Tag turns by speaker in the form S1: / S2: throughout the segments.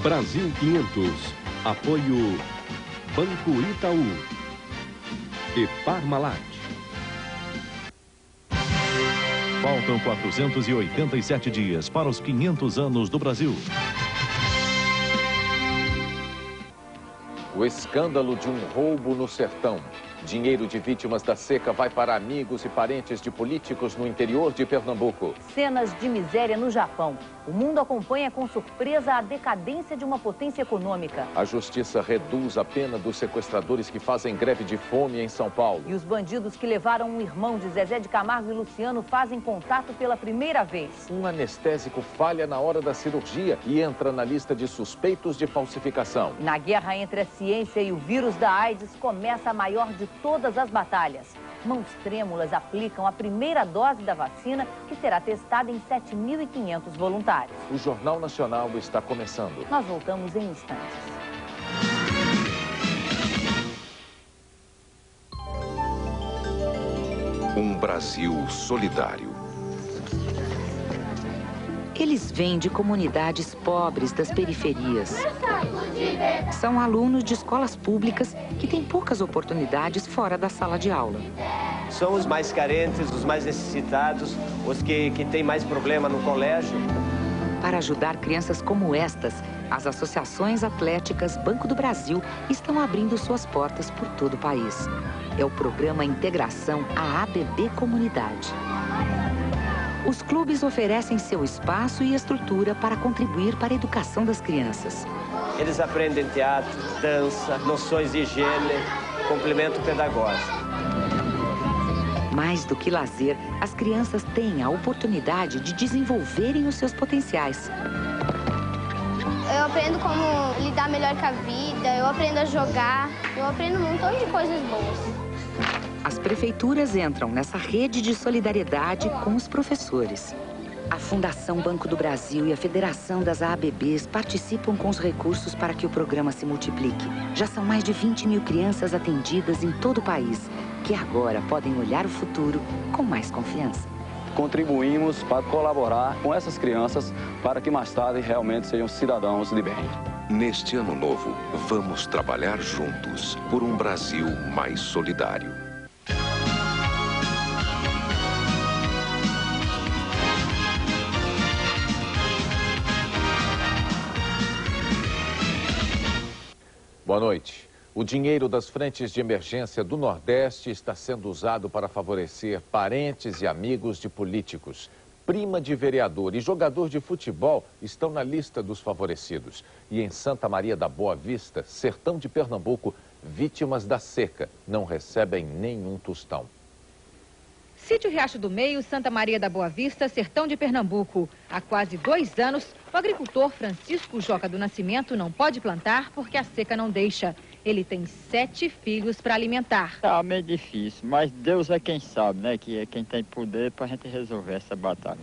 S1: Brasil 500. Apoio Banco Itaú e Parmalat.
S2: Faltam 487 dias para os 500 anos do Brasil.
S3: O escândalo de um roubo no sertão. Dinheiro de vítimas da seca vai para amigos e parentes de políticos no interior de Pernambuco.
S4: Cenas de miséria no Japão. O mundo acompanha com surpresa a decadência de uma potência econômica.
S3: A justiça reduz a pena dos sequestradores que fazem greve de fome em São Paulo.
S4: E os bandidos que levaram um irmão de Zezé de Camargo e Luciano fazem contato pela primeira vez.
S3: Um anestésico falha na hora da cirurgia e entra na lista de suspeitos de falsificação.
S4: Na guerra entre a ciência e o vírus da AIDS, começa a maior de todas as batalhas. Mãos trêmulas aplicam a primeira dose da vacina, que será testada em 7.500 voluntários.
S3: O Jornal Nacional está começando.
S4: Nós voltamos em instantes.
S5: Um Brasil solidário.
S6: Eles vêm de comunidades pobres das periferias. São alunos de escolas públicas que têm poucas oportunidades fora da sala de aula.
S7: São os mais carentes, os mais necessitados, os que têm mais problema no colégio.
S6: Para ajudar crianças como estas, as associações atléticas Banco do Brasil estão abrindo suas portas por todo o país. É o programa Integração à ABB Comunidade. Os clubes oferecem seu espaço e estrutura para contribuir para a educação das crianças.
S7: Eles aprendem teatro, dança, noções de higiene, complemento pedagógico.
S6: Mais do que lazer, as crianças têm a oportunidade de desenvolverem os seus potenciais.
S8: Eu aprendo como lidar melhor com a vida, eu aprendo a jogar, eu aprendo um montão de coisas boas.
S6: As prefeituras entram nessa rede de solidariedade com os professores. A Fundação Banco do Brasil e a Federação das AABBs participam com os recursos para que o programa se multiplique. Já são mais de 20 mil crianças atendidas em todo o país, que agora podem olhar o futuro com mais confiança.
S9: Contribuímos para colaborar com essas crianças para que mais tarde realmente sejam cidadãos de bem.
S5: Neste ano novo, vamos trabalhar juntos por um Brasil mais solidário.
S3: Boa noite. O dinheiro das frentes de emergência do Nordeste está sendo usado para favorecer parentes e amigos de políticos. Prima de vereador e jogador de futebol estão na lista dos favorecidos. E em Santa Maria da Boa Vista, sertão de Pernambuco, vítimas da seca não recebem nenhum tostão.
S10: Sítio Riacho do Meio, Santa Maria da Boa Vista, sertão de Pernambuco. Há quase 2 anos, o agricultor Francisco Joca do Nascimento não pode plantar porque a seca não deixa. Ele tem 7 filhos para alimentar.
S11: Tá meio difícil, mas Deus é quem sabe, né? Que é quem tem poder para a gente resolver essa batalha.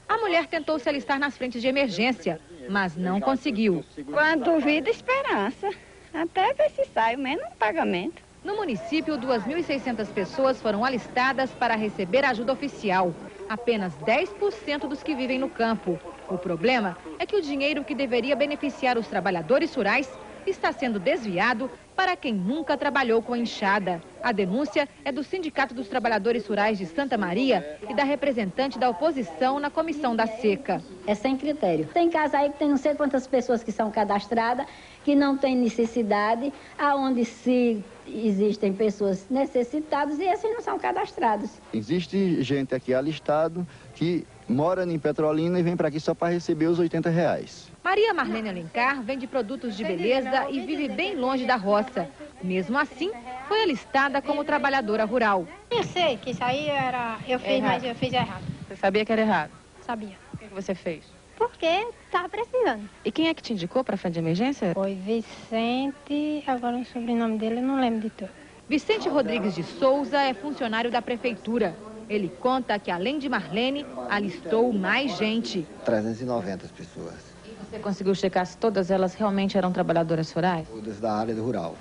S10: A mulher tentou se alistar nas frentes de emergência, mas não conseguiu.
S12: Quando duvida, esperança. Até ver se sai o menos pagamento.
S10: No município, 2.600 pessoas foram alistadas para receber ajuda oficial. Apenas 10% dos que vivem no campo. O problema é que o dinheiro que deveria beneficiar os trabalhadores rurais está sendo desviado para quem nunca trabalhou com a enxada. A denúncia é do Sindicato dos Trabalhadores Rurais de Santa Maria e da representante da oposição na Comissão da Seca.
S13: É sem critério. Tem casa aí que tem não sei quantas pessoas que são cadastradas, que não tem necessidade, aonde se existem pessoas necessitadas e esses não são cadastrados.
S14: Existe gente aqui alistado que mora em Petrolina e vem para aqui só para receber os R$80.
S10: Maria Marlene Alencar vende produtos de beleza e vive bem longe da roça. Mesmo assim, foi alistada como trabalhadora rural.
S8: Eu sei que isso aí era... Eu fiz, mas eu fiz errado.
S15: Você sabia que era errado?
S8: Sabia.
S15: Por que você fez?
S8: Porque estava precisando.
S15: E quem é que te indicou para a frente de emergência?
S8: Foi Vicente, agora o sobrenome dele eu não lembro de tudo.
S10: Vicente Rodrigues de Souza é funcionário da prefeitura. Ele conta que, além de Marlene, alistou mais gente.
S16: 390 pessoas.
S15: Você conseguiu checar se todas elas realmente eram trabalhadoras rurais?
S16: Todas da área rural.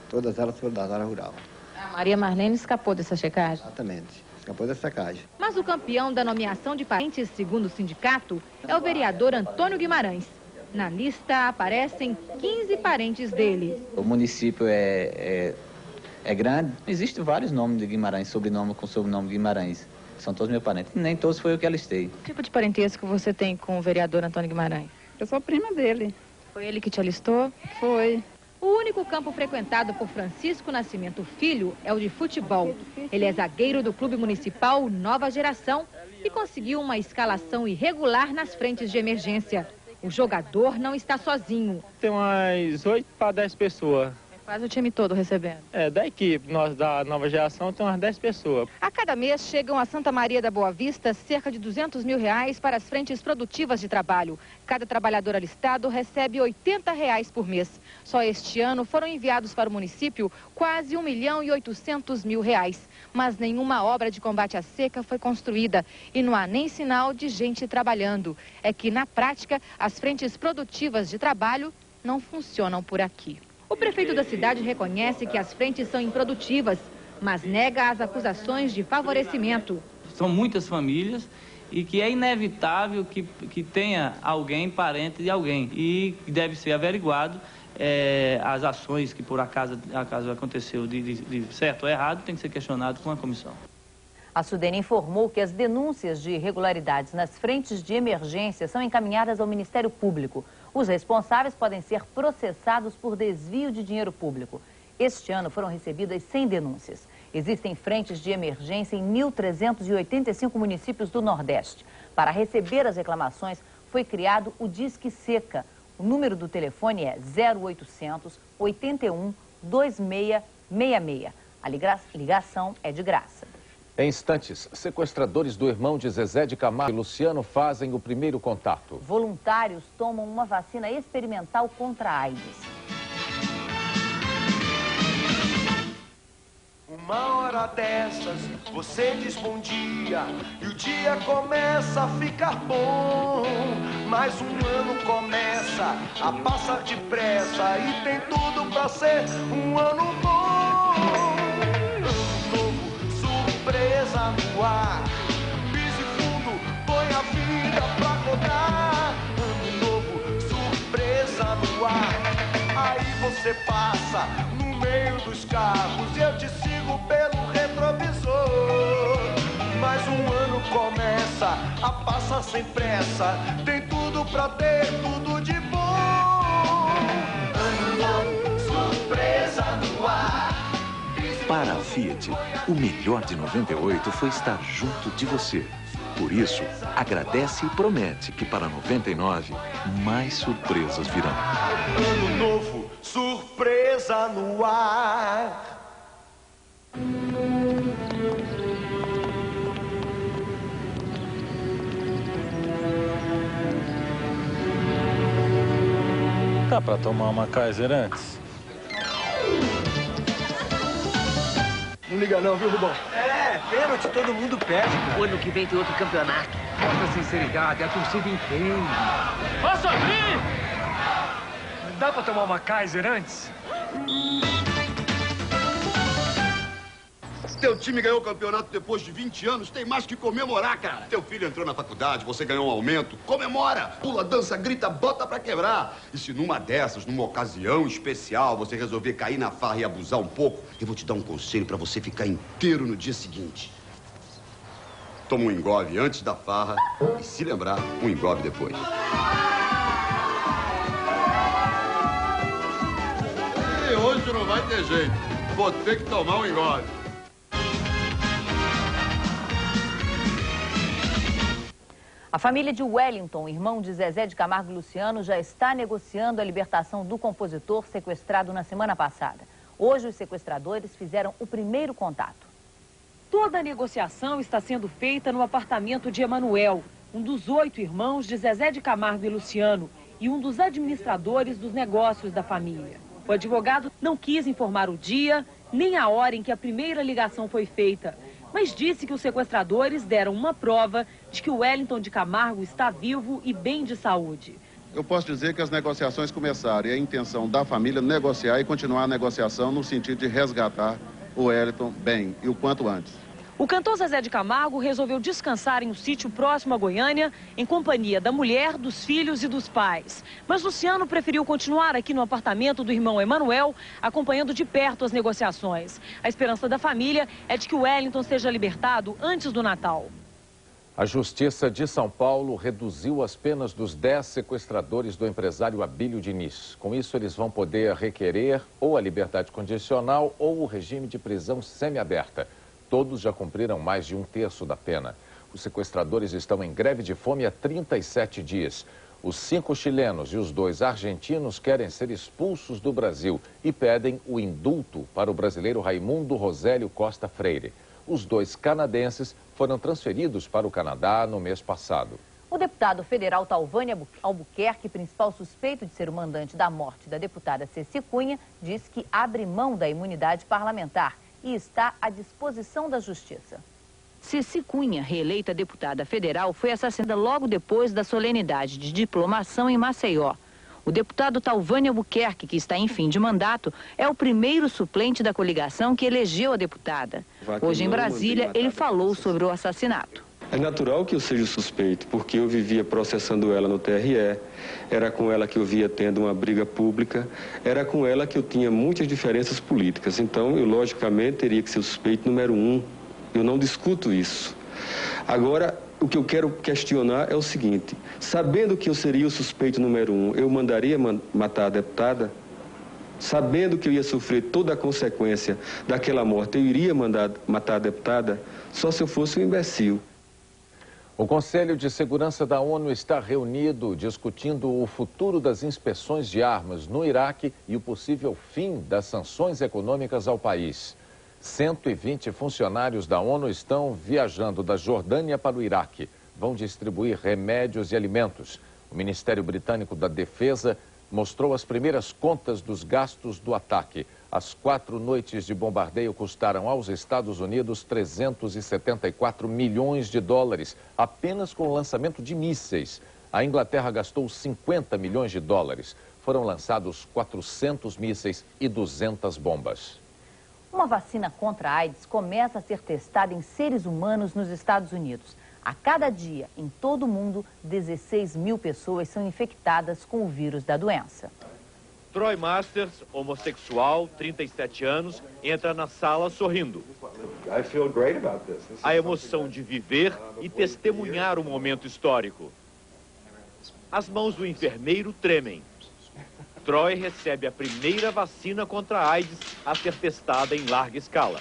S16: Todas elas foram da área rural.
S15: A Maria Marlene escapou dessa checagem?
S16: Exatamente. escapou da secagem.
S10: Mas o campeão da nomeação de parentes, segundo o sindicato, é o vereador Antônio Guimarães. Na lista aparecem 15 parentes dele.
S17: O município é grande. Existem vários nomes de Guimarães, sobrenome com sobrenome de Guimarães. São todos meus parentes. Nem todos foi eu que alistei.
S15: Que tipo de parentesco você tem com o vereador Antônio Guimarães?
S12: Eu sou prima dele.
S15: Foi ele que te alistou?
S12: Foi.
S10: O único campo frequentado por Francisco Nascimento Filho é o de futebol. Ele é zagueiro do Clube Municipal Nova Geração e conseguiu uma escalação irregular nas frentes de emergência. O jogador não está sozinho.
S18: Tem umas 8 para 10 pessoas.
S15: Quase o time todo recebendo.
S18: Da equipe, nós da Nova Geração, tem umas 10 pessoas.
S10: A cada mês chegam a Santa Maria da Boa Vista cerca de R$200 mil para as frentes produtivas de trabalho. Cada trabalhador alistado recebe R$80 por mês. Só este ano foram enviados para o município quase R$1.800.000. Mas nenhuma obra de combate à seca foi construída e não há nem sinal de gente trabalhando. É que, na prática, as frentes produtivas de trabalho não funcionam por aqui. O prefeito da cidade reconhece que as frentes são improdutivas, mas nega as acusações de favorecimento.
S19: São muitas famílias e que é inevitável que tenha alguém, parente de alguém. E deve ser averiguado as ações que por acaso aconteceu de certo ou errado, tem que ser questionado com a comissão.
S4: A Sudene informou que as denúncias de irregularidades nas frentes de emergência são encaminhadas ao Ministério Público. Os responsáveis podem ser processados por desvio de dinheiro público. Este ano foram recebidas 100 denúncias. Existem frentes de emergência em 1.385 municípios do Nordeste. Para receber as reclamações, foi criado o Disque Seca. O número do telefone é 0800 81 2666. A ligação é de graça.
S3: Em instantes, sequestradores do irmão de Zezé de Camargo e Luciano fazem o primeiro contato.
S4: Voluntários tomam uma vacina experimental contra a AIDS.
S20: Uma hora dessas, você diz bom dia e o dia começa a ficar bom. Mais um ano começa a passar depressa e tem tudo pra ser um ano bom. Surpresa no ar, pise fundo, põe a vida pra rodar. Ano novo, surpresa no ar. Aí você passa no meio dos carros e eu te sigo pelo retrovisor. Mais um ano começa a passar sem pressa, tem tudo pra ter tudo de bom. Ano novo, surpresa no ar.
S5: Para a Fiat, o melhor de 98 foi estar junto de você. Por isso, agradece e promete que para 99, mais surpresas virão.
S20: Ano novo, surpresa no ar.
S18: Dá pra tomar uma Kaiser antes?
S20: Não liga não, viu, Rubão? Pênalti todo mundo perde, cara.
S21: O ano que vem tem outro campeonato.
S20: Mostra sinceridade, a torcida entende.
S21: Posso abrir?
S20: Dá pra tomar uma Kaiser antes?
S22: Teu time ganhou o campeonato depois de 20 anos, tem mais que comemorar, cara. Teu filho entrou na faculdade, você ganhou um aumento, comemora. Pula, dança, grita, bota pra quebrar. E se numa dessas, numa ocasião especial, você resolver cair na farra e abusar um pouco, eu vou te dar um conselho pra você ficar inteiro no dia seguinte. Toma um engove antes da farra e, se lembrar, um engove depois. E hoje não vai ter jeito. Vou ter que tomar um engove.
S4: A família de Wellington, irmão de Zezé de Camargo e Luciano, já está negociando a libertação do compositor sequestrado na semana passada. Hoje, os sequestradores fizeram o primeiro contato.
S23: Toda a negociação está sendo feita no apartamento de Emanuel, um dos 8 irmãos de Zezé de Camargo e Luciano e um dos administradores dos negócios da família. O advogado não quis informar o dia nem a hora em que a primeira ligação foi feita, mas disse que os sequestradores deram uma prova de que o Wellington de Camargo está vivo e bem de saúde.
S24: Eu posso dizer que as negociações começaram e a intenção da família negociar e continuar a negociação no sentido de resgatar o Wellington bem e o quanto antes.
S23: O cantor Zezé de Camargo resolveu descansar em um sítio próximo a Goiânia, em companhia da mulher, dos filhos e dos pais. Mas Luciano preferiu continuar aqui no apartamento do irmão Emanuel, acompanhando de perto as negociações. A esperança da família é de que o Wellington seja libertado antes do Natal.
S3: A Justiça de São Paulo reduziu as penas dos 10 sequestradores do empresário Abílio Diniz. Com isso, eles vão poder requerer ou a liberdade condicional ou o regime de prisão semiaberta. Todos já cumpriram mais de 1/3 da pena. Os sequestradores estão em greve de fome há 37 dias. Os 5 chilenos e os 2 argentinos querem ser expulsos do Brasil e pedem o indulto para o brasileiro Raimundo Rosélio Costa Freire. Os 2 canadenses foram transferidos para o Canadá no mês passado.
S4: O deputado federal Talvânia Albuquerque, principal suspeito de ser o mandante da morte da deputada Ceci Cunha, diz que abre mão da imunidade parlamentar e está à disposição da Justiça. Ceci Cunha, reeleita deputada federal, foi assassinada logo depois da solenidade de diplomação em Maceió. O deputado Talvânia Albuquerque, que está em fim de mandato, é o primeiro suplente da coligação que elegeu a deputada. Hoje, em Brasília, ele falou sobre o assassinato.
S1: É natural que eu seja suspeito, porque eu vivia processando ela no TRE, era com ela que eu via tendo uma briga pública, era com ela que eu tinha muitas diferenças políticas. Então, eu, logicamente, teria que ser o suspeito número 1. Eu não discuto isso. Agora, o que eu quero questionar é o seguinte: sabendo que eu seria o suspeito número 1, eu mandaria matar a deputada? Sabendo que eu ia sofrer toda a consequência daquela morte, eu iria mandar matar a deputada? Só se eu fosse um imbecil.
S3: O Conselho de Segurança da ONU está reunido discutindo o futuro das inspeções de armas no Iraque e o possível fim das sanções econômicas ao país. 120 funcionários da ONU estão viajando da Jordânia para o Iraque. Vão distribuir remédios e alimentos. O Ministério Britânico da Defesa mostrou as primeiras contas dos gastos do ataque. As 4 noites de bombardeio custaram aos Estados Unidos 374 milhões de dólares, apenas com o lançamento de mísseis. A Inglaterra gastou 50 milhões de dólares. Foram lançados 400 mísseis e 200 bombas.
S4: Uma vacina contra a AIDS começa a ser testada em seres humanos nos Estados Unidos. A cada dia, em todo o mundo, 16 mil pessoas são infectadas com o vírus da doença.
S2: Troy Masters, homossexual, 37 anos, entra na sala sorrindo. A emoção de viver e testemunhar o momento histórico. As mãos do enfermeiro tremem. Troy recebe a primeira vacina contra a AIDS a ser testada em larga escala.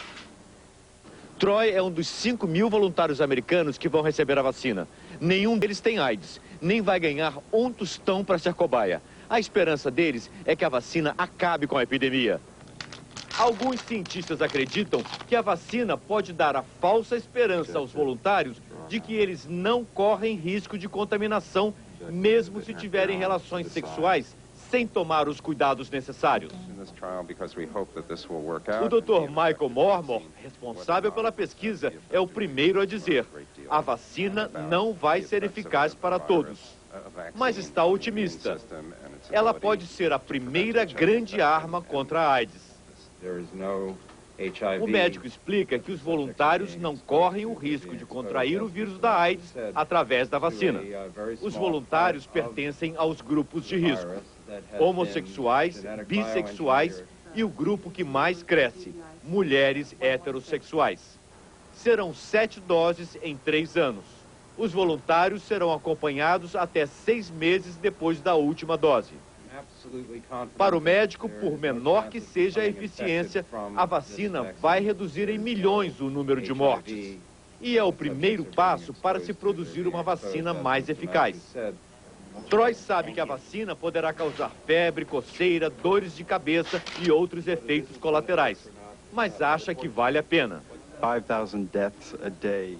S2: Troy é um dos 5 mil voluntários americanos que vão receber a vacina. Nenhum deles tem AIDS, nem vai ganhar um tostão para ser cobaia. A esperança deles é que a vacina acabe com a epidemia. Alguns cientistas acreditam que a vacina pode dar a falsa esperança aos voluntários de que eles não correm risco de contaminação, mesmo se tiverem relações sexuais sem tomar os cuidados necessários. O Dr. Michael Mormor, responsável pela pesquisa, é o primeiro a dizer: a vacina não vai ser eficaz para todos. Mas está otimista. Ela pode ser a primeira grande arma contra a AIDS. O médico explica que os voluntários não correm o risco de contrair o vírus da AIDS através da vacina. Os voluntários pertencem aos grupos de risco: homossexuais, bissexuais e o grupo que mais cresce, mulheres heterossexuais. Serão 7 doses em 3 anos. Os voluntários serão acompanhados até 6 meses depois da última dose. Para o médico, por menor que seja a eficiência, a vacina vai reduzir em milhões o número de mortes. E é o primeiro passo para se produzir uma vacina mais eficaz. Troy sabe que a vacina poderá causar febre, coceira, dores de cabeça e outros efeitos colaterais, mas acha que vale a pena.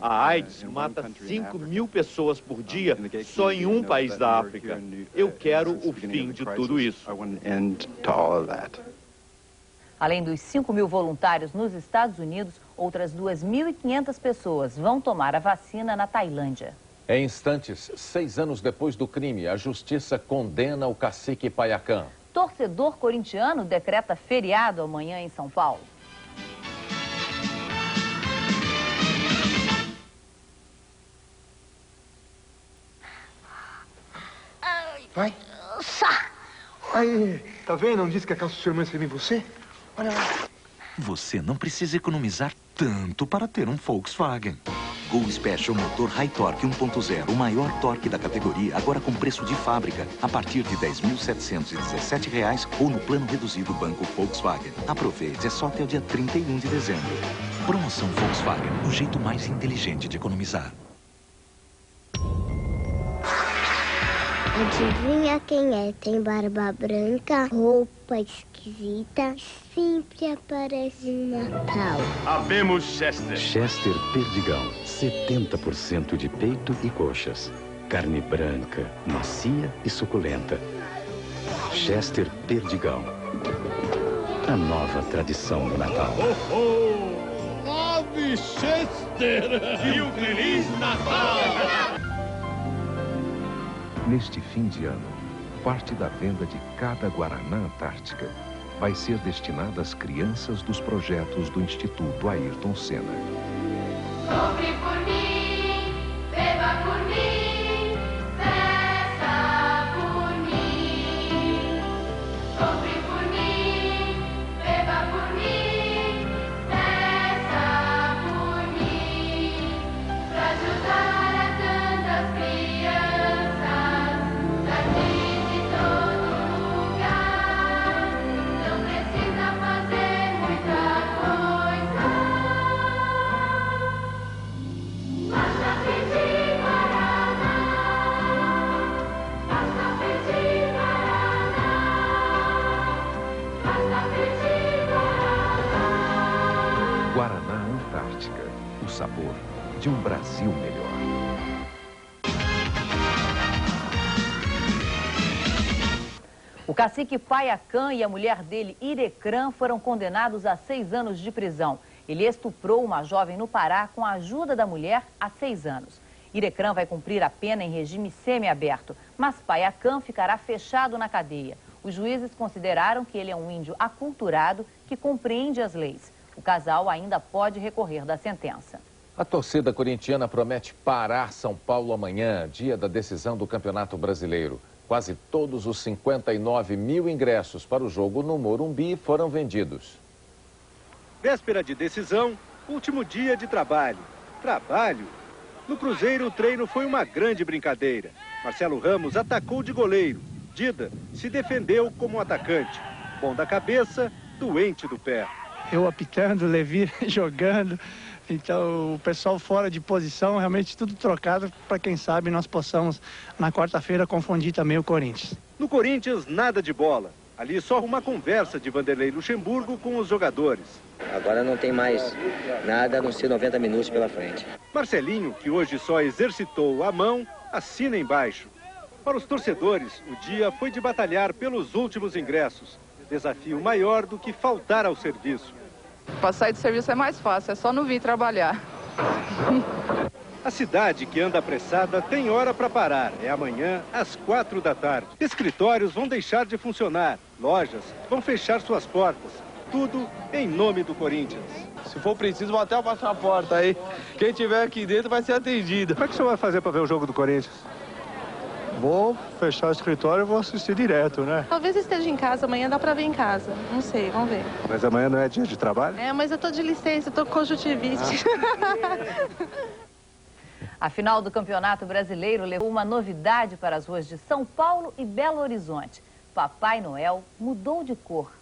S2: A AIDS mata 5 mil pessoas por dia só em um país da África. Eu quero o fim de tudo isso.
S4: Além dos 5 mil voluntários nos Estados Unidos, outras 2.500 pessoas vão tomar a vacina na Tailândia.
S3: Em instantes, 6 anos depois do crime, a justiça condena o cacique Paiacã.
S4: Torcedor corintiano decreta feriado amanhã em São Paulo.
S6: Vai. Aí, tá vendo? Não disse que a calça do seu irmão escreveu em você? Olha lá.
S5: Você não precisa economizar tanto para ter um Volkswagen. Go Special motor High Torque 1.0, o maior torque da categoria, agora com preço de fábrica, a partir de R$ 10.717 ou no plano reduzido Banco Volkswagen. Aproveite, é só até o dia 31 de dezembro. Promoção Volkswagen, o jeito mais inteligente de economizar.
S7: Adivinha quem é? Tem barba branca, roupa esquisita, sempre aparece no Natal.
S9: Habemos Chester.
S11: Chester Perdigão, 70% de peito e coxas. Carne branca, macia e suculenta. Chester Perdigão, a nova tradição do Natal.
S9: Oh, oh! Ave Chester! E um Feliz Natal!
S25: Neste fim de ano, parte da venda de cada Guaraná Antártica vai ser destinada às crianças dos projetos do Instituto Ayrton Senna.
S20: Compre por mim, beba por mim, peça por mim. Compre por mim, beba por mim, peça por mim. Pra ajudar a tantas crianças, daqui de todo lugar. Não precisa fazer muita coisa. Basta pedir Guaraná, basta pedir Guaraná, basta pedir Guaraná.
S25: Guaraná Antártica, o sabor de um Brasil melhor.
S4: O cacique Paiacã e a mulher dele, Irecrã, foram condenados a 6 anos de prisão. Ele estuprou uma jovem no Pará com a ajuda da mulher há 6 anos. Irecrã vai cumprir a pena em regime semiaberto, mas Paiacã ficará fechado na cadeia. Os juízes consideraram que ele é um índio aculturado que compreende as leis. O casal ainda pode recorrer da sentença.
S3: A torcida corintiana promete parar São Paulo amanhã, dia da decisão do Campeonato Brasileiro. Quase todos os 59 mil ingressos para o jogo no Morumbi foram vendidos.
S26: Véspera de decisão, último dia de trabalho. Trabalho? No Cruzeiro, o treino foi uma grande brincadeira. Marcelo Ramos atacou de goleiro. Dida se defendeu como atacante. Bom da cabeça, doente do pé.
S27: Eu apitando, Levi jogando. Então, o pessoal fora de posição, realmente tudo trocado para quem sabe nós possamos, na quarta-feira, confundir também o Corinthians.
S26: No Corinthians, nada de bola. Ali só uma conversa de Vanderlei Luxemburgo com os jogadores.
S28: Agora não tem mais nada a não ser 90 minutos pela frente.
S26: Marcelinho, que hoje só exercitou a mão, assina embaixo. Para os torcedores, o dia foi de batalhar pelos últimos ingressos. Desafio maior do que faltar ao serviço.
S29: Para sair do serviço é mais fácil, é só não vir trabalhar.
S26: A cidade, que anda apressada, tem hora para parar. É amanhã, às 4 da tarde. Escritórios vão deixar de funcionar. Lojas vão fechar suas portas. Tudo em nome do Corinthians.
S30: Se for preciso, vou até passar a porta aí. Quem tiver aqui dentro vai ser atendido.
S26: Como é que o senhor vai fazer para ver o jogo do Corinthians?
S27: Vou fechar o escritório e vou assistir direto, né?
S29: Talvez esteja em casa, amanhã dá pra ver em casa. Não sei, vamos ver.
S26: Mas amanhã não é dia de trabalho?
S29: É, mas eu tô de licença, eu tô com conjuntivite.
S4: A final do Campeonato Brasileiro levou uma novidade para as ruas de São Paulo e Belo Horizonte. Papai Noel mudou de cor.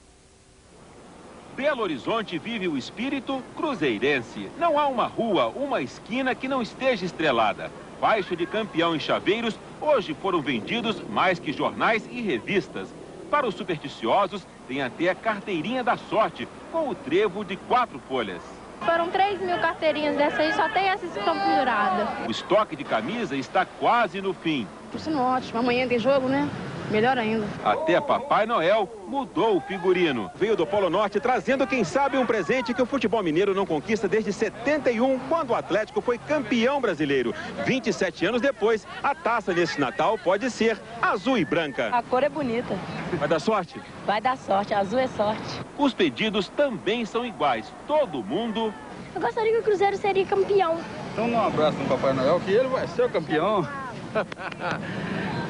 S31: Belo Horizonte vive o espírito cruzeirense. Não há uma rua, uma esquina que não esteja estrelada. Faixa de campeão em chaveiros, hoje foram vendidos mais que jornais e revistas. Para os supersticiosos, tem até a carteirinha da sorte, com o trevo de 4 folhas.
S32: Foram 3 mil carteirinhas dessa aí, só tem essas que estão penduradas.
S31: O estoque de camisa está quase no fim.
S32: Tá sendo ótimo, amanhã tem jogo, né? Melhor ainda.
S31: Até Papai Noel mudou o figurino. Veio do Polo Norte trazendo, quem sabe, um presente que o futebol mineiro não conquista desde 71, quando o Atlético foi campeão brasileiro. 27 anos depois, a taça nesse Natal pode ser azul e branca.
S32: A cor é bonita.
S31: Vai dar sorte?
S32: Vai dar sorte, azul é sorte.
S31: Os pedidos também são iguais. Todo mundo...
S32: Eu gostaria que o Cruzeiro seria campeão.
S30: Então, um abraço no Papai Noel, que ele vai ser o campeão.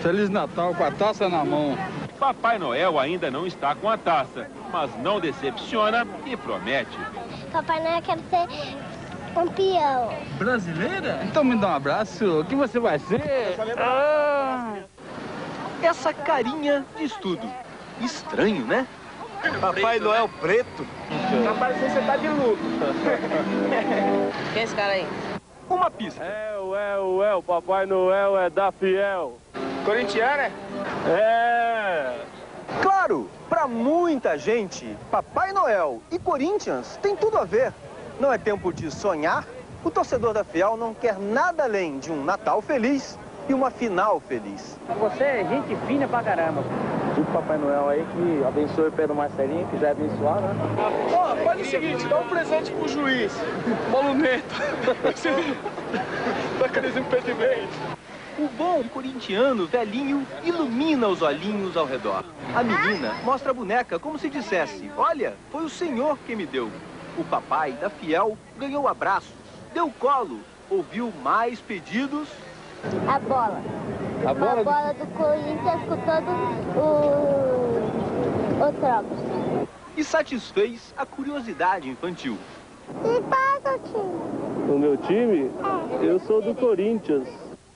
S30: Feliz Natal com a taça na mão.
S31: Papai Noel ainda não está com a taça, mas não decepciona e promete.
S7: Papai Noel quer ser campeão.
S30: Brasileira? Então me dá um abraço. O que você vai ser?
S26: Essa carinha diz tudo. Estranho, né? Papai Noel preto.
S30: Rapaz, você tá de lucro.
S29: Quem é esse cara aí?
S26: Uma pista.
S30: O Papai Noel é da Fiel.
S26: Corintiano, é?
S30: É.
S26: Claro, pra muita gente, Papai Noel e Corinthians tem tudo a ver. Não é tempo de sonhar? O torcedor da Fiel não quer nada além de um Natal feliz e uma final feliz.
S8: Você é gente fina pra caramba.
S30: O Papai Noel aí que abençoe o Pedro Marcelinho, que já é abençoado, né? Ó, faz o seguinte, dá um presente pro juiz. Monumento. Daqueles impedimentos.
S26: O bom corintiano velhinho ilumina os olhinhos ao redor. A menina mostra a boneca como se dissesse: olha, foi o Senhor quem me deu. O papai da Fiel ganhou abraços, deu colo, ouviu mais pedidos.
S7: A bola.
S30: A
S7: bola do Corinthians com todo o trocos.
S26: E satisfez a curiosidade infantil.
S7: E paga o time?
S30: O meu time? Eu sou do Corinthians.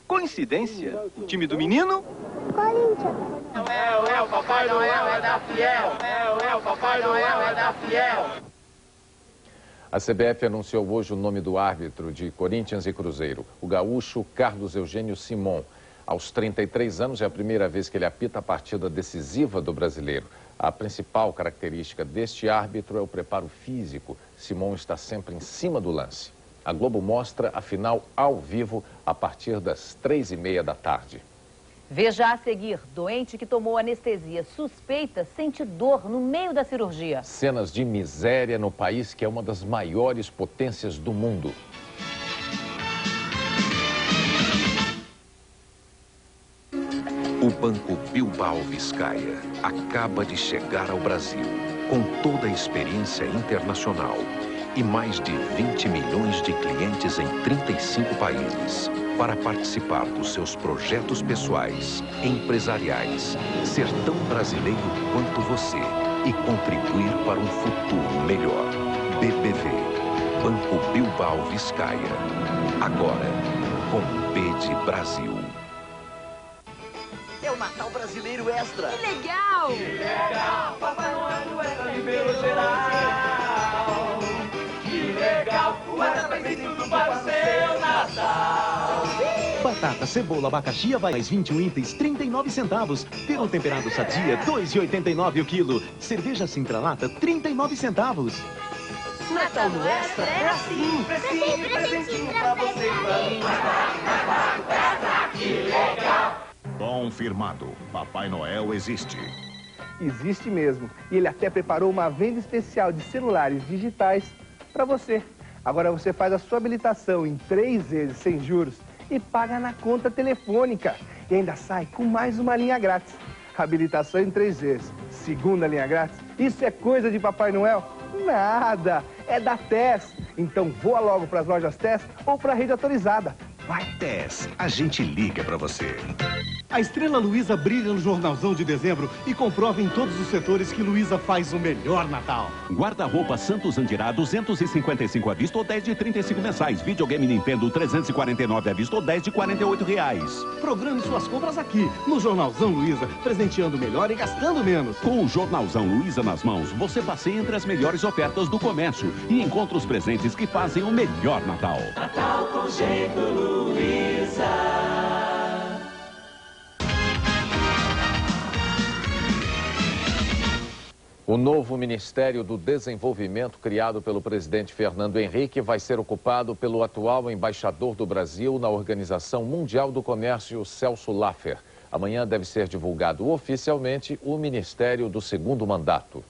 S26: Coincidência? O time do menino?
S7: Corinthians.
S9: O Papai Noel é da Fiel. O Papai Noel é da Fiel.
S3: A CBF anunciou hoje o nome do árbitro de Corinthians e Cruzeiro, o gaúcho Carlos Eugênio Simon. Aos 33 anos é a primeira vez que ele apita a partida decisiva do brasileiro. A principal característica deste árbitro é o preparo físico. Simon está sempre em cima do lance. A Globo mostra a final ao vivo a partir das 3h30 da tarde.
S4: Veja a seguir, doente que tomou anestesia suspeita sente dor no meio da cirurgia.
S3: Cenas de miséria no país que é uma das maiores potências do mundo.
S25: O Banco Bilbao Vizcaya acaba de chegar ao Brasil com toda a experiência internacional e mais de 20 milhões de clientes em 35 países para participar dos seus projetos pessoais, empresariais, ser tão brasileiro quanto você e contribuir para um futuro melhor. BBV, Banco Bilbao Vizcaya. Agora, com B de Brasil.
S20: É o Natal Brasileiro Extra.
S29: Que legal!
S20: Que legal! Papai Noel é Extra nível geral. Que legal! O Extra faz tudo para o seu Natal.
S10: Batata, cebola, abacaxi, mais 21 itens, 39 centavos. Peru temperado Sadia, 2,89 o quilo. Cerveja Sintra Lata, 39 centavos.
S20: Natal no Extra é assim. Presentinho pra você e pra mim. Extra, que legal!
S25: Confirmado, Papai Noel existe.
S6: Existe mesmo. E ele até preparou uma venda especial de celulares digitais para você. Agora você faz a sua habilitação em 3 vezes sem juros e paga na conta telefônica. E ainda sai com mais uma linha grátis. Habilitação em 3 vezes. Segunda linha grátis. Isso é coisa de Papai Noel? Nada. É da TES. Então voa logo para as lojas TES ou para a rede autorizada. Vai,
S25: TES, a gente liga para você.
S12: A Estrela Luiza brilha no Jornalzão de dezembro e comprova em todos os setores que Luiza faz o melhor Natal.
S31: Guarda-roupa Santos Andirá, 255 à vista ou 10 de 35 mensais. Videogame Nintendo, 349 à vista ou 10 de R$48.
S12: Programe suas compras aqui, no Jornalzão Luiza, presenteando melhor e gastando menos.
S31: Com o Jornalzão Luiza nas mãos, você passeia entre as melhores ofertas do comércio e encontra os presentes que fazem o melhor Natal.
S20: Natal com jeito, Luiza.
S3: O novo Ministério do Desenvolvimento, criado pelo presidente Fernando Henrique, vai ser ocupado pelo atual embaixador do Brasil na Organização Mundial do Comércio, Celso Laffer. Amanhã deve ser divulgado oficialmente o Ministério do segundo mandato.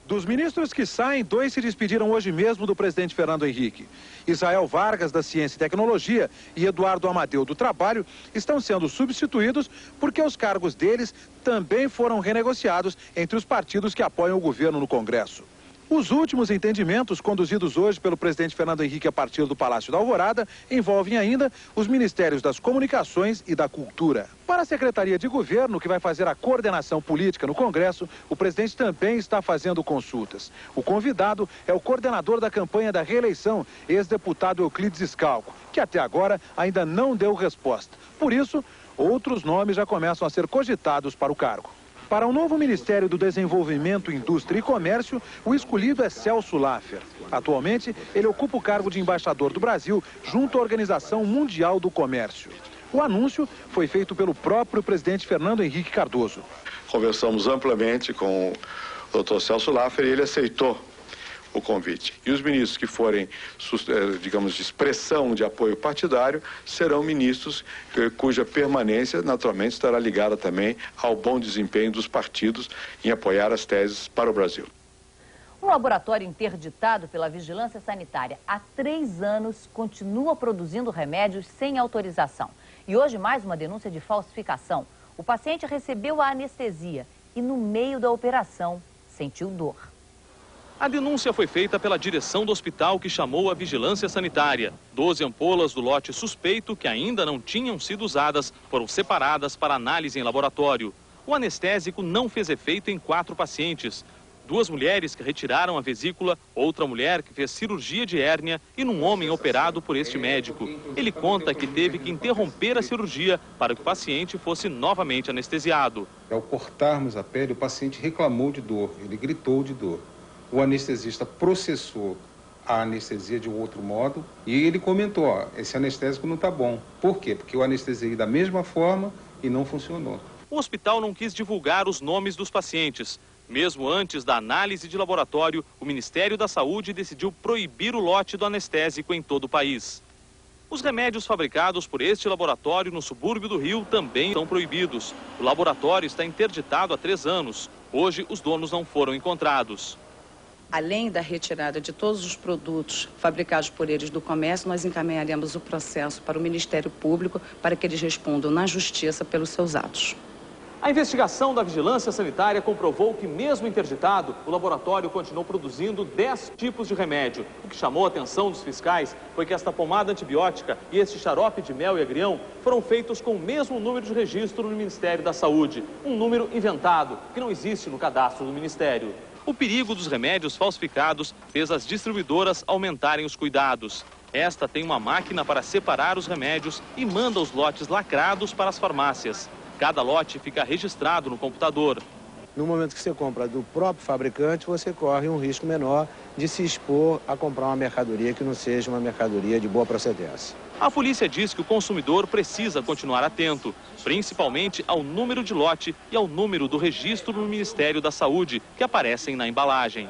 S26: Dos ministros que saem, 2 se despediram hoje mesmo do presidente Fernando Henrique. Israel Vargas, da Ciência e Tecnologia, e Eduardo Amadeu, do Trabalho, estão sendo substituídos porque os cargos deles também foram renegociados entre os partidos que apoiam o governo no Congresso.
S1: Os últimos entendimentos, conduzidos hoje pelo presidente Fernando Henrique a partir do Palácio da Alvorada, envolvem ainda os Ministérios das Comunicações e da Cultura. Para a Secretaria de Governo, que vai fazer a coordenação política no Congresso, o presidente também está fazendo consultas. O convidado é o coordenador da campanha da reeleição, ex-deputado Euclides Scalco, que até agora ainda não deu resposta. Por isso, outros nomes já começam a ser cogitados para o cargo. Para o novo Ministério do Desenvolvimento, Indústria e Comércio, o escolhido é Celso Laffer. Atualmente, ele ocupa o cargo de embaixador do Brasil junto à Organização Mundial do Comércio. O anúncio foi feito pelo próprio presidente Fernando Henrique Cardoso.
S13: Conversamos amplamente com o Dr. Celso Laffer e ele aceitou o convite. E os ministros que forem, digamos, de expressão de apoio partidário, serão ministros cuja permanência, naturalmente, estará ligada também ao bom desempenho dos partidos em apoiar as teses para o Brasil.
S4: Um laboratório interditado pela Vigilância Sanitária há 3 anos continua produzindo remédios sem autorização. E hoje mais uma denúncia de falsificação. O paciente recebeu a anestesia e no meio da operação sentiu dor.
S14: A denúncia foi feita pela direção do hospital que chamou a Vigilância Sanitária. 12 ampolas do lote suspeito, que ainda não tinham sido usadas, foram separadas para análise em laboratório. O anestésico não fez efeito em 4 pacientes. 2 mulheres que retiraram a vesícula, outra mulher que fez cirurgia de hérnia e num homem operado por este médico. Ele conta que teve que interromper a cirurgia para que o paciente fosse novamente anestesiado.
S15: Ao cortarmos a pele, o paciente reclamou de dor, ele gritou de dor. O anestesista processou a anestesia de um outro modo e ele comentou, ó, esse anestésico não está bom. Por quê? Porque eu anestesiei da mesma forma e não funcionou.
S14: O hospital não quis divulgar os nomes dos pacientes. Mesmo antes da análise de laboratório, o Ministério da Saúde decidiu proibir o lote do anestésico em todo o país. Os remédios fabricados por este laboratório no subúrbio do Rio também são proibidos. O laboratório está interditado há 3 anos. Hoje, os donos não foram encontrados.
S16: Além da retirada de todos os produtos fabricados por eles do comércio, nós encaminharemos o processo para o Ministério Público para que eles respondam na Justiça pelos seus atos.
S14: A investigação da Vigilância Sanitária comprovou que, mesmo interditado, o laboratório continuou produzindo 10 tipos de remédio. O que chamou a atenção dos fiscais foi que esta pomada antibiótica e este xarope de mel e agrião foram feitos com o mesmo número de registro no Ministério da Saúde. Um número inventado, que não existe no cadastro do Ministério. O perigo dos remédios falsificados fez as distribuidoras aumentarem os cuidados. Esta tem uma máquina para separar os remédios e manda os lotes lacrados para as farmácias. Cada lote fica registrado no computador.
S17: No momento que você compra do próprio fabricante, você corre um risco menor de se expor a comprar uma mercadoria que não seja uma mercadoria de boa procedência.
S14: A polícia diz que o consumidor precisa continuar atento, principalmente ao número de lote e ao número do registro no Ministério da Saúde, que aparecem na embalagem.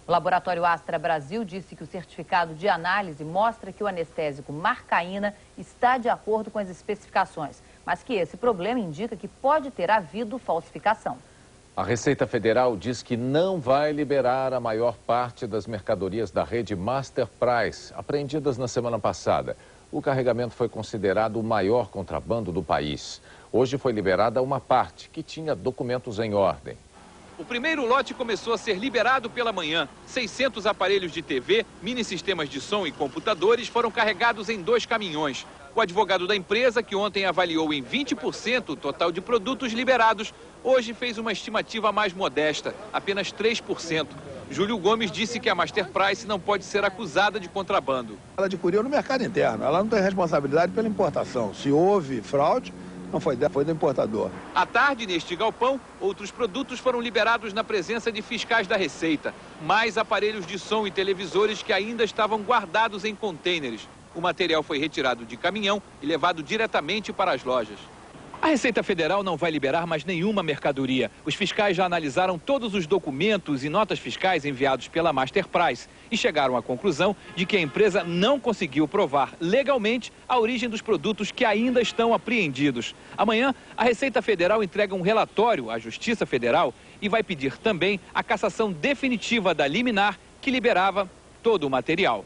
S4: O laboratório Astra Brasil disse que o certificado de análise mostra que o anestésico Marcaína está de acordo com as especificações, mas que esse problema indica que pode ter havido falsificação.
S3: A Receita Federal diz que não vai liberar a maior parte das mercadorias da rede Master Price, apreendidas na semana passada. O carregamento foi considerado o maior contrabando do país. Hoje foi liberada uma parte, que tinha documentos em ordem.
S31: O primeiro lote começou a ser liberado pela manhã. 600 aparelhos de TV, mini sistemas de som e computadores foram carregados em 2 caminhões. O advogado da empresa, que ontem avaliou em 20% o total de produtos liberados, hoje fez uma estimativa mais modesta, apenas 3%. Júlio Gomes disse que a Master Price não pode ser acusada de contrabando.
S18: Ela adquiriu no mercado interno, ela não tem responsabilidade pela importação. Se houve fraude, não foi dela, foi do importador.
S31: À tarde, neste galpão, outros produtos foram liberados na presença de fiscais da Receita. Mais aparelhos de som e televisores que ainda estavam guardados em contêineres. O material foi retirado de caminhão e levado diretamente para as lojas. A Receita Federal não vai liberar mais nenhuma mercadoria. Os fiscais já analisaram todos os documentos e notas fiscais enviados pela Master Price e chegaram à conclusão de que a empresa não conseguiu provar legalmente a origem dos produtos que ainda estão apreendidos. Amanhã, a Receita Federal entrega um relatório à Justiça Federal e vai pedir também a cassação definitiva da liminar que liberava todo o material.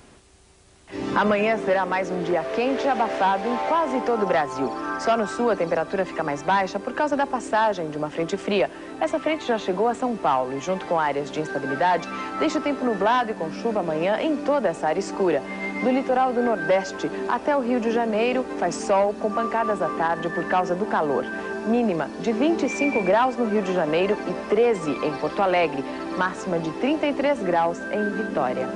S19: Amanhã será mais um dia quente e abafado em quase todo o Brasil.
S2: Só no sul a temperatura fica mais baixa por causa da passagem de uma frente fria. Essa frente já chegou a São Paulo e, junto com áreas de instabilidade, deixa o tempo nublado e com chuva amanhã em toda essa área escura. Do litoral do Nordeste até o Rio de Janeiro, faz sol com pancadas à tarde por causa do calor. Mínima de 25 graus no Rio de Janeiro e 13 em Porto Alegre. Máxima de 33 graus em Vitória.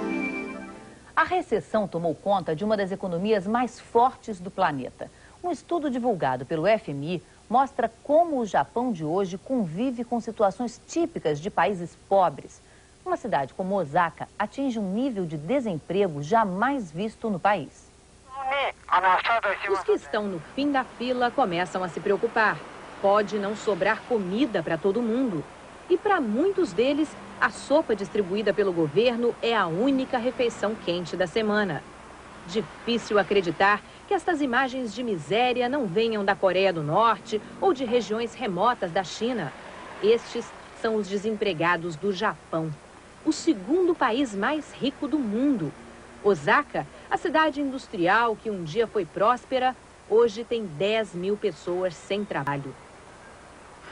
S4: A recessão tomou conta de uma das economias mais fortes do planeta. Um estudo divulgado pelo FMI mostra como o Japão de hoje convive com situações típicas de países pobres. Uma cidade como Osaka atinge um nível de desemprego jamais visto no país.
S5: Os que estão no fim da fila começam a se preocupar. Pode não sobrar comida para todo mundo. E para muitos deles, a sopa distribuída pelo governo é a única refeição quente da semana. Difícil acreditar que estas imagens de miséria não venham da Coreia do Norte ou de regiões remotas da China. Estes são os desempregados do Japão, o segundo país mais rico do mundo. Osaka, a cidade industrial que um dia foi próspera, hoje tem 10 mil pessoas sem trabalho.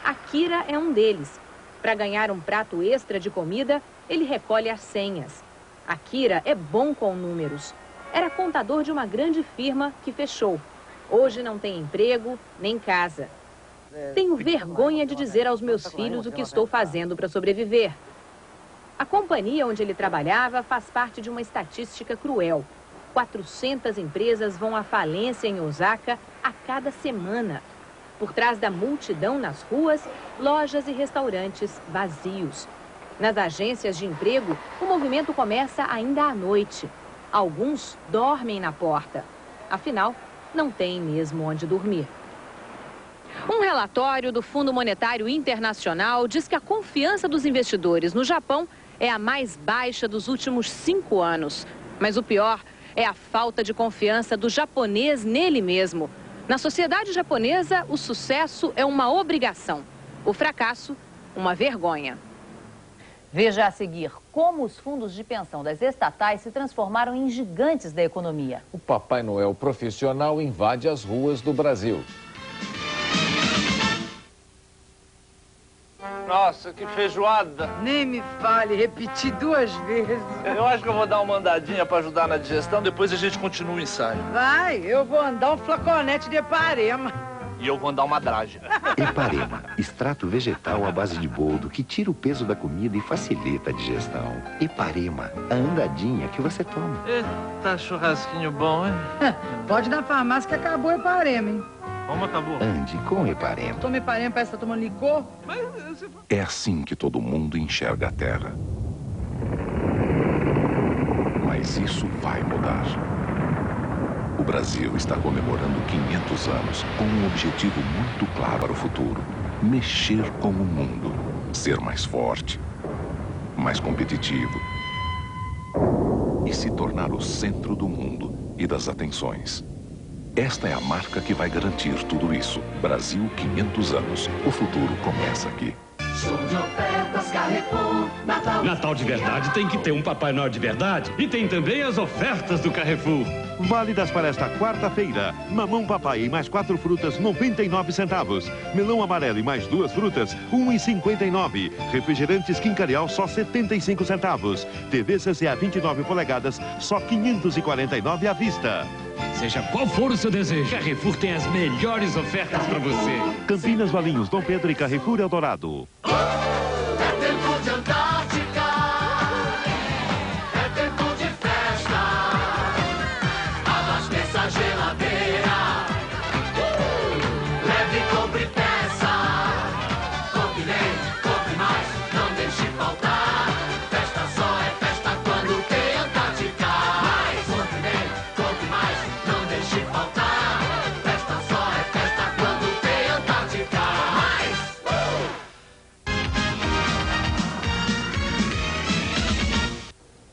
S5: Akira é um deles. Para ganhar um prato extra de comida, ele recolhe as senhas. Akira é bom com números. Era contador de uma grande firma que fechou. Hoje não tem emprego nem casa. Tenho vergonha de dizer aos meus filhos o que estou fazendo para sobreviver. A companhia onde ele trabalhava faz parte de uma estatística cruel. 400 empresas vão à falência em Osaka a cada semana. Por trás da multidão nas ruas, lojas e restaurantes vazios. Nas agências de emprego, o movimento começa ainda à noite. Alguns dormem na porta. Afinal, não tem mesmo onde dormir. Um relatório do Fundo Monetário Internacional diz que a confiança dos investidores no Japão é a mais baixa dos últimos 5 anos. Mas o pior é a falta de confiança do japonês nele mesmo. Na sociedade japonesa, o sucesso é uma obrigação. O fracasso, uma vergonha.
S4: Veja a seguir como os fundos de pensão das estatais se transformaram em gigantes da economia.
S3: O Papai Noel profissional invade as ruas do Brasil.
S30: Nossa, que feijoada!
S8: Nem me fale, repeti 2 vezes.
S30: Eu acho que eu vou dar uma andadinha para ajudar na digestão, depois a gente continua o ensaio.
S8: Vai, eu vou andar um flaconete de Eparema.
S30: E eu vou andar uma draga.
S11: Eparema, extrato vegetal à base de boldo que tira o peso da comida e facilita a digestão. Eparema, a andadinha que você toma.
S30: Eita, churrasquinho bom, hein?
S8: Pode ir na farmácia que acabou Eparema, hein?
S30: Como acabou?
S11: Ande com Eparema.
S8: Toma Eparema, parece que tá tomando licor.
S25: É assim que todo mundo enxerga a Terra. Mas isso vai mudar. O Brasil está comemorando 500 anos com um objetivo muito claro para o futuro: mexer com o mundo, ser mais forte, mais competitivo e se tornar o centro do mundo e das atenções. Esta é a marca que vai garantir tudo isso. Brasil 500 anos. O futuro começa aqui.
S20: Show de ofertas Carrefour,
S19: Natal de verdade tem que ter um Papai Noel de verdade. E tem também as ofertas do Carrefour.
S12: Válidas para esta quarta-feira. Mamão papai e mais 4 frutas, 99 centavos. Melão amarelo e mais 2 frutas, 1,59. Refrigerantes Quincarial, só 75 centavos. TV CCA 29 polegadas, só 549 à vista.
S19: Seja qual for o seu desejo, Carrefour tem as melhores ofertas para você.
S12: Campinas, Valinhos, Dom Pedro e Carrefour Eldorado.
S20: É tempo de Antártica, é tempo de festa. Abasteça a geladeira, leve e compre peça. Compre bem, compre mais, não deixe faltar. Festa só é festa quando tem Antártica. Mais, compre bem, compre mais, não deixe faltar. Festa só é festa quando tem Antártica. Mais.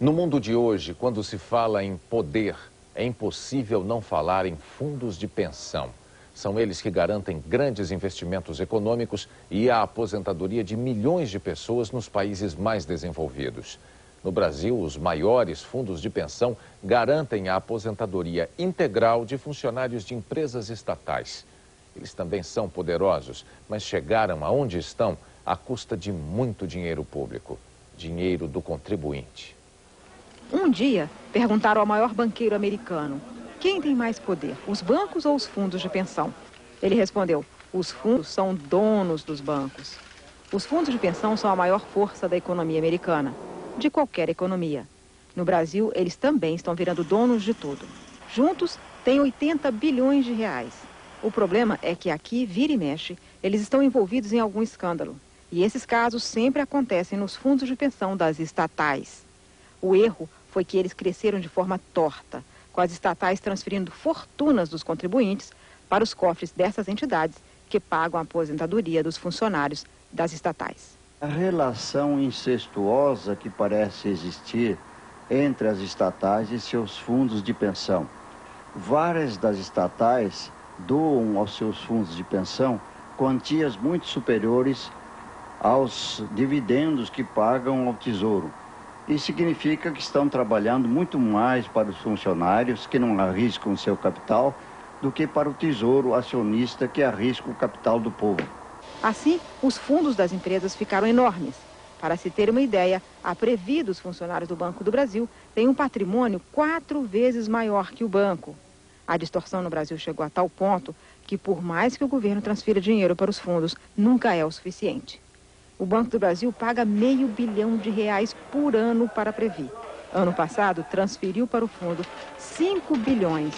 S3: No mundo de hoje, quando se fala em poder, é impossível não falar em fundos de pensão. São eles que garantem grandes investimentos econômicos e a aposentadoria de milhões de pessoas nos países mais desenvolvidos. No Brasil, os maiores fundos de pensão garantem a aposentadoria integral de funcionários de empresas estatais. Eles também são poderosos, mas chegaram aonde estão à custa de muito dinheiro público, dinheiro do contribuinte.
S6: Um dia, perguntaram ao maior banqueiro americano: quem tem mais poder, os bancos ou os fundos de pensão? Ele respondeu: os fundos são donos dos bancos. Os fundos de pensão são a maior força da economia americana, de qualquer economia. No Brasil, eles também estão virando donos de tudo. Juntos, têm 80 bilhões de reais. O problema é que aqui, vira e mexe, eles estão envolvidos em algum escândalo. E esses casos sempre acontecem nos fundos de pensão das estatais. O erro foi que eles cresceram de forma torta, com as estatais transferindo fortunas dos contribuintes para os cofres dessas entidades que pagam a aposentadoria dos funcionários das estatais.
S7: A relação incestuosa que parece existir entre as estatais e seus fundos de pensão. Várias das estatais doam aos seus fundos de pensão quantias muito superiores aos dividendos que pagam ao Tesouro. Isso significa que estão trabalhando muito mais para os funcionários, que não arriscam seu capital, do que para o Tesouro acionista, que arrisca o capital do povo.
S6: Assim, os fundos das empresas ficaram enormes. Para se ter uma ideia, a Previ dos funcionários do Banco do Brasil tem um patrimônio 4 vezes maior que o banco. A distorção no Brasil chegou a tal ponto que, por mais que o governo transfira dinheiro para os fundos, nunca é o suficiente. O Banco do Brasil paga R$500 bilhão por ano para a Previ. Ano passado, transferiu para o fundo 5 bilhões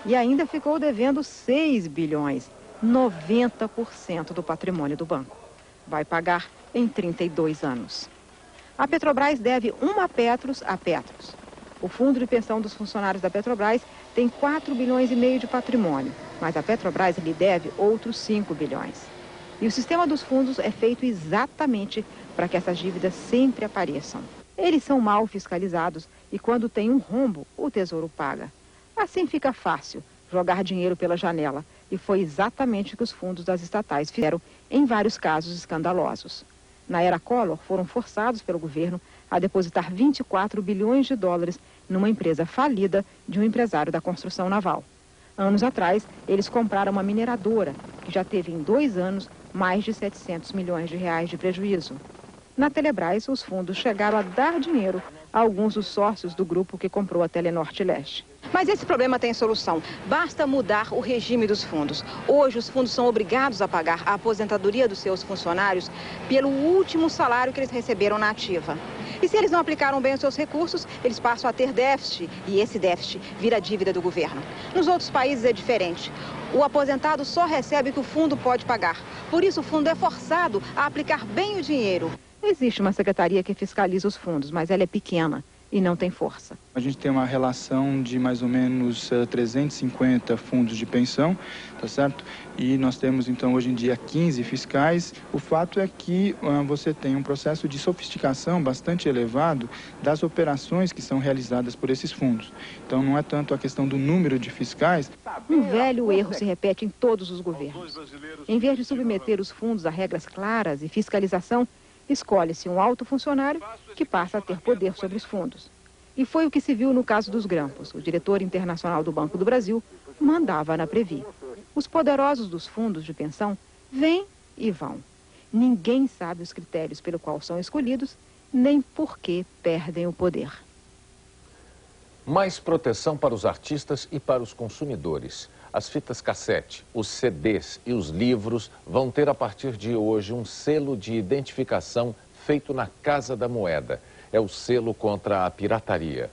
S6: e ainda ficou devendo 6 bilhões, 90% do patrimônio do banco. Vai pagar em 32 anos. A Petrobras deve uma Petros a Petros. O fundo de pensão dos funcionários da Petrobras tem 4,5 bilhões de patrimônio, mas a Petrobras lhe deve outros 5 bilhões. E o sistema dos fundos é feito exatamente para que essas dívidas sempre apareçam. Eles são mal fiscalizados e quando tem um rombo, o Tesouro paga. Assim fica fácil jogar dinheiro pela janela e foi exatamente o que os fundos das estatais fizeram em vários casos escandalosos. Na era Collor, foram forçados pelo governo a depositar 24 bilhões de dólares numa empresa falida de um empresário da construção naval. Anos atrás, eles compraram uma mineradora, que já teve em 2 anos mais de 700 milhões de reais de prejuízo. Na Telebrás, os fundos chegaram a dar dinheiro a alguns dos sócios do grupo que comprou a Telenorte Leste. Mas esse problema tem solução. Basta mudar o regime dos fundos. Hoje, os fundos são obrigados a pagar a aposentadoria dos seus funcionários pelo último salário que eles receberam na ativa. E se eles não aplicaram bem os seus recursos, eles passam a ter déficit. E esse déficit vira dívida do governo. Nos outros países é diferente. O aposentado só recebe o que o fundo pode pagar. Por isso, o fundo é forçado a aplicar bem o dinheiro. Existe uma secretaria que fiscaliza os fundos, mas ela é pequena e não tem força.
S9: A gente tem uma relação de mais ou menos 350 fundos de pensão, tá certo? E nós temos, então, hoje em dia 15 fiscais. O fato é que você tem um processo de sofisticação bastante elevado das operações que são realizadas por esses fundos. Então, não é tanto a questão do número de fiscais.
S6: Um velho erro se repete em todos os governos. Em vez de submeter os fundos a regras claras e fiscalização, escolhe-se um alto funcionário que passa a ter poder sobre os fundos. E foi o que se viu no caso dos grampos. O diretor internacional do Banco do Brasil mandava na Previ. Os poderosos dos fundos de pensão vêm e vão. Ninguém sabe os critérios pelo qual são escolhidos, nem por que perdem o poder.
S3: Mais proteção para os artistas e para os consumidores. As fitas cassete, os CDs e os livros vão ter a partir de hoje um selo de identificação feito na Casa da Moeda. É o selo contra a pirataria.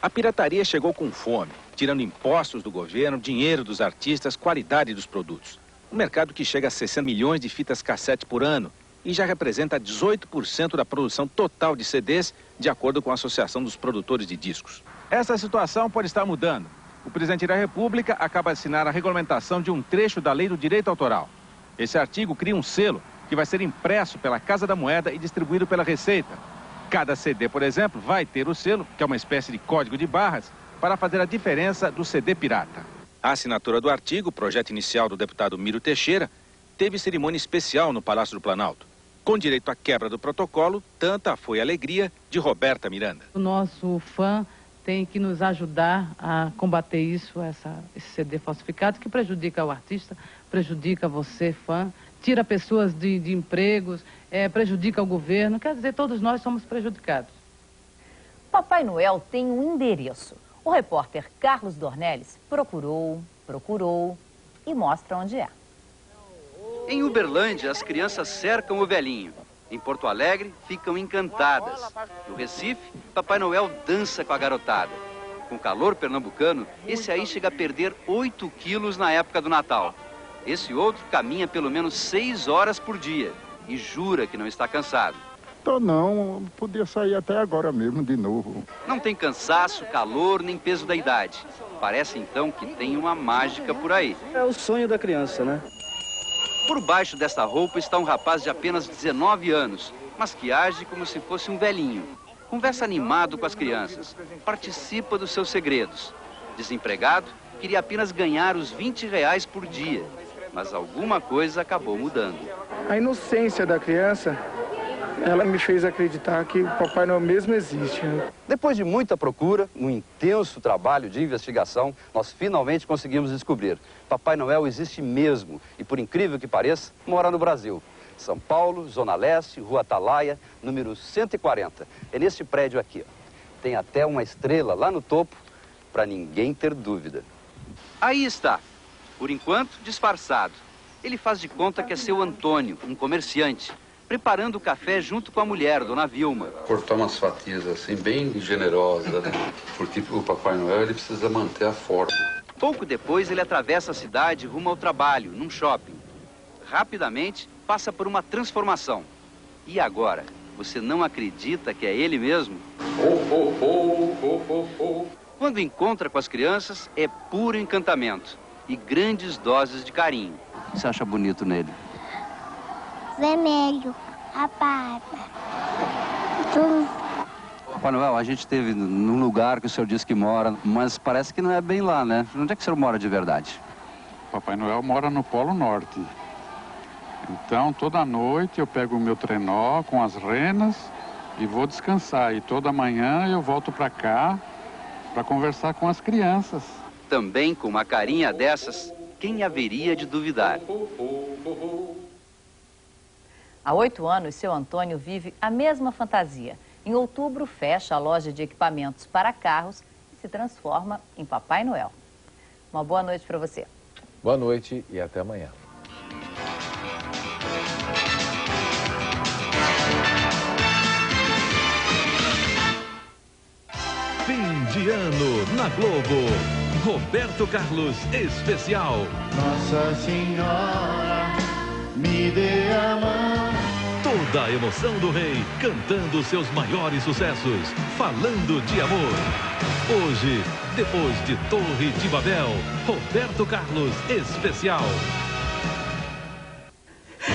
S31: A pirataria chegou com fome, tirando impostos do governo, dinheiro dos artistas, qualidade dos produtos. Um mercado que chega a 60 milhões de fitas cassete por ano e já representa 18% da produção total de CDs, de acordo com a Associação dos Produtores de Discos. Essa situação pode estar mudando. O presidente da República acaba de assinar a regulamentação de um trecho da Lei do Direito Autoral. Esse artigo cria um selo que vai ser impresso pela Casa da Moeda e distribuído pela Receita. Cada CD, por exemplo, vai ter o selo, que é uma espécie de código de barras, para fazer a diferença do CD pirata. A assinatura do artigo, projeto inicial do deputado Miro Teixeira, teve cerimônia especial no Palácio do Planalto. Com direito à quebra do protocolo, tanta foi a alegria de Roberta Miranda.
S10: O nosso fã tem que nos ajudar a combater isso, esse CD falsificado, que prejudica o artista, prejudica você, fã, tira pessoas de empregos, prejudica o governo, quer dizer, todos nós somos prejudicados.
S4: Papai Noel tem um endereço. O repórter Carlos Dornelles procurou e mostra onde é.
S1: Em Uberlândia, as crianças cercam o velhinho. Em Porto Alegre, ficam encantadas. No Recife, Papai Noel dança com a garotada. Com calor pernambucano, esse aí chega a perder 8 quilos na época do Natal. Esse outro caminha pelo menos 6 horas por dia e jura que não está cansado.
S13: Não, podia sair até agora mesmo de novo.
S1: Não tem cansaço, calor, nem peso da idade. Parece então que tem uma mágica por aí.
S30: É o sonho da criança, né?
S1: Por baixo desta roupa está um rapaz de apenas 19 anos, mas que age como se fosse um velhinho. Conversa animado com as crianças, participa dos seus segredos. Desempregado, queria apenas ganhar os R$20 por dia, mas alguma coisa acabou mudando.
S15: A inocência da criança, ela me fez acreditar que o Papai Noel mesmo existe.
S21: Depois de muita procura, um intenso trabalho de investigação, nós finalmente conseguimos descobrir. Papai Noel existe mesmo e, por incrível que pareça, mora no Brasil. São Paulo, Zona Leste, Rua Atalaia, número 140. É neste prédio aqui. Tem até uma estrela lá no topo, para ninguém ter dúvida.
S1: Aí está. Por enquanto, disfarçado. Ele faz de conta que é seu Antônio, um comerciante, preparando o café junto com a mulher, Dona Vilma.
S22: Cortar umas fatias assim, bem generosas, né? Porque o Papai Noel ele precisa manter a forma.
S1: Pouco depois, ele atravessa a cidade rumo ao trabalho, num shopping. Rapidamente, passa por uma transformação. E agora, você não acredita que é ele mesmo? Quando encontra com as crianças, é puro encantamento e grandes doses de carinho.
S21: O que você acha bonito nele?
S23: Vermelho, a barba.
S21: Papai Noel, a gente esteve num lugar que o senhor disse que mora, mas parece que não é bem lá, né? Onde é que o senhor mora de verdade?
S24: Papai Noel mora no Polo Norte. Então, toda noite eu pego o meu trenó com as renas e vou descansar. E toda manhã eu volto para cá para conversar com as crianças.
S1: Também com uma carinha dessas, quem haveria de duvidar?
S4: Há 8 anos, seu Antônio vive a mesma fantasia. Em outubro, fecha a loja de equipamentos para carros e se transforma em Papai Noel. Uma boa noite para você.
S3: Boa noite e até amanhã.
S26: Fim de ano na Globo. Roberto Carlos Especial.
S20: Nossa Senhora, me dê a mão.
S26: Toda a emoção do rei, cantando seus maiores sucessos, falando de amor. Hoje, depois de Torre de Babel, Roberto Carlos Especial.